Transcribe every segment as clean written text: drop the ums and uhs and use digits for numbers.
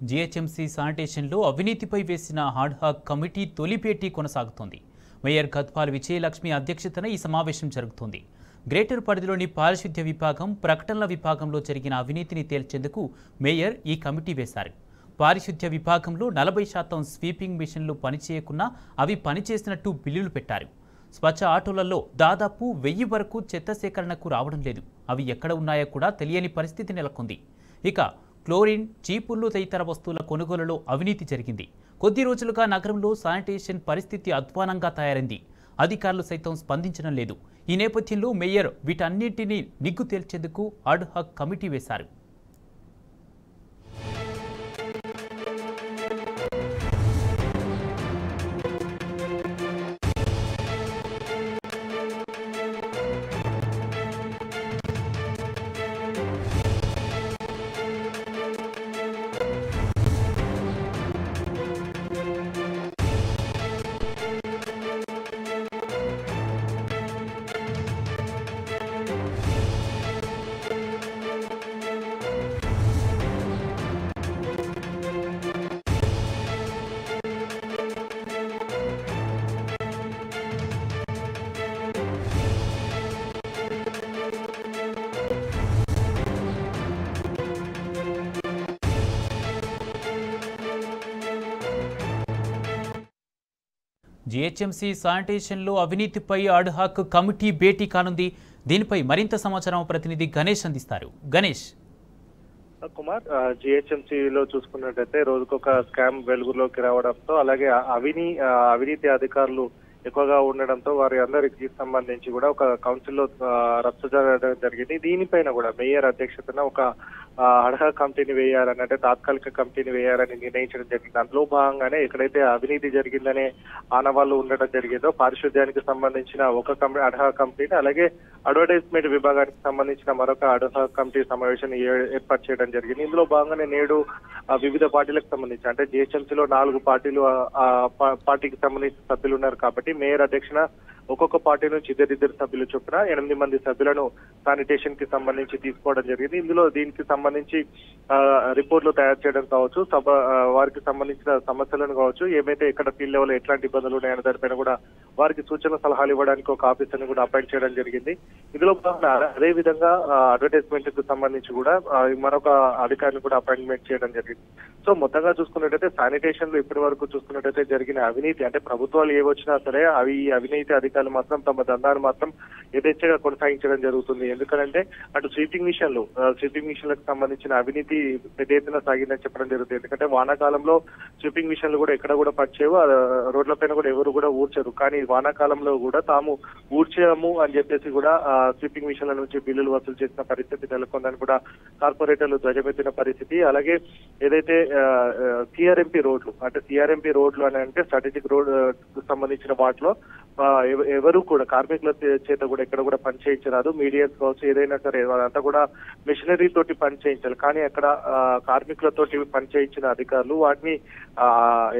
GHMC శానిటేషన్లో అవినీతిపై వేసిన had committee తొలి భేటీ కొనసాగుతోంది. మేయర్ గద్వాల్ విజయలక్ష్మి అధ్యక్షతన ఈ సమావేశం జరుగుతోంది. గ్రేటర్ పరిధిలోని పారిశుద్ధ్య విభాగం, ప్రకటనల విభాగంలో జరిగిన అవినీతిని తేల్చేందుకు మేయర్ ఈ కమిటీ వేశారు. పారిశుద్ధ్య విభాగంలో 40% స్వీపింగ్ మిషన్లు పనిచేయకున్నా అవి పనిచేసినట్టు బిల్లులు పెట్టారు. స్వచ్ఛ ఆటోలలో దాదాపు 1000 వరకు చెత్త సేకరణకు రావడం లేదు. అవి ఎక్కడ ఉన్నాయో కూడా తెలియని పరిస్థితి నెలకొంది. ఇక క్లోరిన్, చీపుర్లు తదితర వస్తువుల కొనుగోలులో అవినీతి జరిగింది. కొద్ది రోజులుగా నగరంలో శానిటేషన్ పరిస్థితి అధ్వానంగా తయారైంది. అధికారులు సైతం స్పందించడం లేదు. ఈ నేపథ్యంలో మేయర్ వీటన్నింటినీ నిగ్గు తేల్చేందుకు హాడ్ కమిటీ వేశారు. జీహెచ్ఎంసీ శానిటేషన్లో అవినీతిపై హాడ్ కమిటీ భేటీ కానుంది. దీనిపై మరింత సమాచారం ప్రతినిధి గణేష్ అందిస్తారు. గణేష్. కుమార్, జీహెచ్ఎంసీలో చూసుకున్నట్టయితే రోజుకొక స్కామ్ వెలుగులోకి రావడంతో, అలాగే అవినీతి అధికారులు ఎక్కువగా ఉండడంతో వారి అందరికి సంబంధించి కూడా ఒక కౌన్సిల్లో రద్దు జరగడం జరిగింది. దీనిపైన కూడా మేయర్ అధ్యక్షతన ఒక అర్హ కమిటీని వేయాలని, అంటే తాత్కాలిక కమిటీని వేయాలని నిర్ణయించడం జరిగింది. అందులో భాగంగానే ఎక్కడైతే అవినీతి జరిగిందనే ఆనవాళ్లు ఉండడం జరిగిందో పారిశుద్ధ్యానికి సంబంధించిన ఒక అర్హ కమిటీని, అలాగే అడ్వర్టైజ్మెంట్ విభాగానికి సంబంధించిన మరొక అర్హ కమిటీ సమావేశాన్ని ఏర్పాటు చేయడం జరిగింది. ఇందులో భాగంగానే నేడు వివిధ పార్టీలకు సంబంధించి, అంటే జీహెచ్ఎంసీలో 4 పార్టీకి సంబంధించిన సభ్యులు ఉన్నారు కాబట్టి మేయర్ అధ్యక్షన ఒక్కొక్క పార్టీ నుంచి ఇద్దరు సభ్యులు చొప్పున 8 మంది సభ్యులను శానిటేషన్ కి సంబంధించి తీసుకోవడం జరిగింది. ఇందులో దీనికి సంబంధించి రిపోర్ట్లు తయారు చేయడం కావచ్చు, వారికి సంబంధించిన సమస్యలను కావచ్చు, ఏమైతే ఇక్కడ ఫీల్డ్ లెవెల్ ఎట్లాంటి ఇబ్బందులు ఉన్నాయన్న దానిపైన కూడా వారికి సూచన సలహాలు ఇవ్వడానికి ఒక ఆఫీసర్ని కూడా అపాయింట్ చేయడం జరిగింది. ఇందులో అదే విధంగా అడ్వర్టైజ్మెంట్ కు సంబంధించి కూడా మరొక అధికారిని కూడా అపాయింట్మెంట్ చేయడం జరిగింది. సో మొత్తంగా చూసుకున్నట్టయితే శానిటేషన్ లో ఇప్పటి వరకు చూసుకున్నట్టయితే జరిగిన అవినీతి, అంటే ప్రభుత్వాలు ఏ వచ్చినా సరే అవినీతి అధికారులు మాత్రం తమ దందాన్ని మాత్రం యథేచ్ఛగా కొనసాగించడం జరుగుతుంది. ఎందుకంటే అటు స్వీపింగ్ మిషన్లకు సంబంధించిన అవినీతి పెద్ద ఎత్తున సాగిందని చెప్పడం జరుగుతుంది. ఎందుకంటే వానాకాలంలో స్వీపింగ్ మిషన్లు కూడా ఎక్కడ కూడా పనిచేయవు, రోడ్లపైన కూడా ఎవరు కూడా ఊడ్చరు. కానీ వానాకాలంలో కూడా తాము ఊడ్చాము అని చెప్పేసి కూడా స్వీపింగ్ మిషన్ల నుంచి బిల్లులు వసూలు చేసిన పరిస్థితి నెలకొందని కూడా కార్పొరేటర్లు ధ్వజమెత్తిన పరిస్థితి. అలాగే ఏదైతే సిఆర్ఎంపీ రోడ్లు, అంటే సిఆర్ఎంపీ రోడ్లు అని అంటే స్ట్రాటజిక్ రోడ్ సంబంధించిన వాటిలో ఎవరు కూడా కార్మికుల చేత కూడా ఎక్కడ కూడా పని చేయించరాదు. మీడియాస్ కావచ్చు, ఏదైనా సరే అదంతా కూడా మిషనరీ తోటి పని చేయించాలి. కానీ అక్కడ కార్మికులతోటి పని చేయించిన అధికారులు వాటిని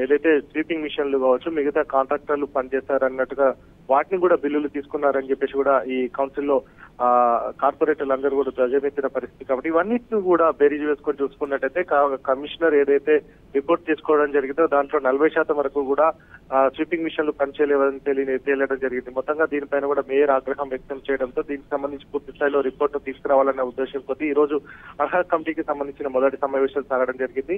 ఏదైతే స్వీపింగ్ మిషన్లు కావచ్చు, మిగతా కాంట్రాక్టర్లు పనిచేస్తారన్నట్టుగా వాటిని కూడా బిల్లులు తీసుకున్నారని చెప్పేసి కూడా ఈ కౌన్సిల్లో కార్పొరేటర్లు అందరూ కూడా ధ్వజమెత్తిన పరిస్థితి. కాబట్టి ఇవన్నిటిని కూడా బేరీజ్ వేసుకొని చూసుకున్నట్టయితే కమిషనర్ ఏదైతే రిపోర్ట్ తీసుకోవడం జరిగిందో దాంట్లో 40% వరకు కూడా స్వీపింగ్ మిషన్లు పనిచేయలేవని తేలడం జరిగింది. మొత్తంగా దీనిపైన కూడా మేయర్ ఆగ్రహం వ్యక్తం చేయడంతో దీనికి సంబంధించి పూర్తి స్థాయిలో రిపోర్టు తీసుకురావాలన్న ఉద్దేశం కొద్దీ ఈ రోజు అర్హ కమిటీకి సంబంధించిన మొదటి సమావేశాలు సాగడం జరిగింది.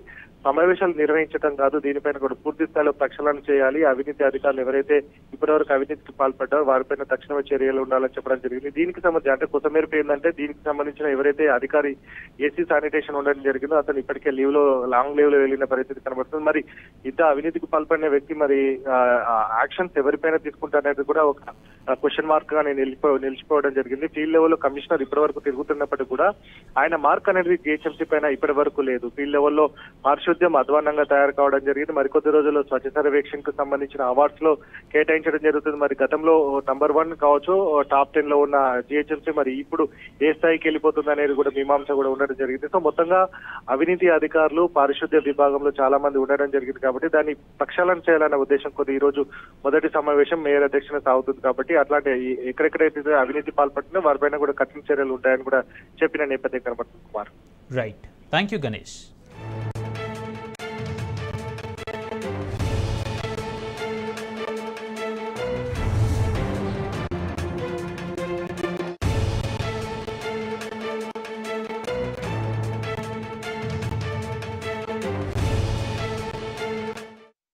సమావేశాలు నిర్వహించడం కాదు, దీనిపైన కూడా పూర్తి స్థాయిలో ప్రక్షాళన చేయాలి. అవినీతి అధికారులు ఎవరైతే ఇప్పటివరకు అవినీతికి పాల్పడ్డారో వారిపైన తక్షణమే చర్యలు ఉండాలని చెప్పడం జరిగింది. దీనికి సంబంధించి అంటే కొత్త మేరకు ఏంటంటే దీనికి సంబంధించిన ఎవరైతే అధికారి ఏసీ శానిటేషన్ ఉండడం జరిగిందో అతను ఇప్పటికే లాంగ్ లీవ్ లో వెళ్ళిన పరిస్థితి కనబడుతుంది. మరి ఇంత అవినీతికి పాల్పడిన వ్యక్తి మరి యాక్షన్స్ ఎవరిపైన తీసుకుంటారనేది కూడా ఒక క్వశ్చన్ మార్క్ గా నిలిచిపోవడం జరిగింది. ఫీల్డ్ లెవెల్లో కమిషనర్ ఇప్పటి వరకు తిరుగుతున్నప్పటికీ కూడా ఆయన మార్క్ అనేది జీహెచ్ఎంసీ పైన ఇప్పటి వరకు లేదు. ఫీల్డ్ లెవెల్లో పారిశుద్ధ్యం అధ్వానంగా తయారు కావడం జరిగింది. మరికొద్ది రోజుల్లో స్వచ్ఛ సర్వేక్షణ కు సంబంధించిన అవార్డ్స్ లో కేటాయించడం జరుగుతుంది. మరి గతంలో నంబర్ 1 కావచ్చు, టాప్ 10 లో ఉన్న జీహెచ్ఎంసీ మరి ఇప్పుడు ఏ స్థాయికి వెళ్ళిపోతుంది అనేది కూడా మీమాంస కూడా ఉండడం జరిగింది. సో మొత్తంగా అవినీతి అధికారులు పారిశుద్ధ్య విభాగంలో చాలా మంది ఉండడం జరిగింది కాబట్టి దాన్ని ప్రక్షాళన చేయాలన్న ఉద్దేశం కొద్ది ఈ రోజు మొదటి సమావేశం మేయర్ అధ్యక్షన సాగుతుంది. కాబట్టి అట్లాంటి ఎక్కడెక్కడైతే అవినీతి పాల్పడుతుందో వారిపైన కూడా కఠిన చర్యలు ఉంటాయని కూడా చెప్పిన నేపథ్యం కనబడుతుంది. Kumar. Right. Thank you Ganesh.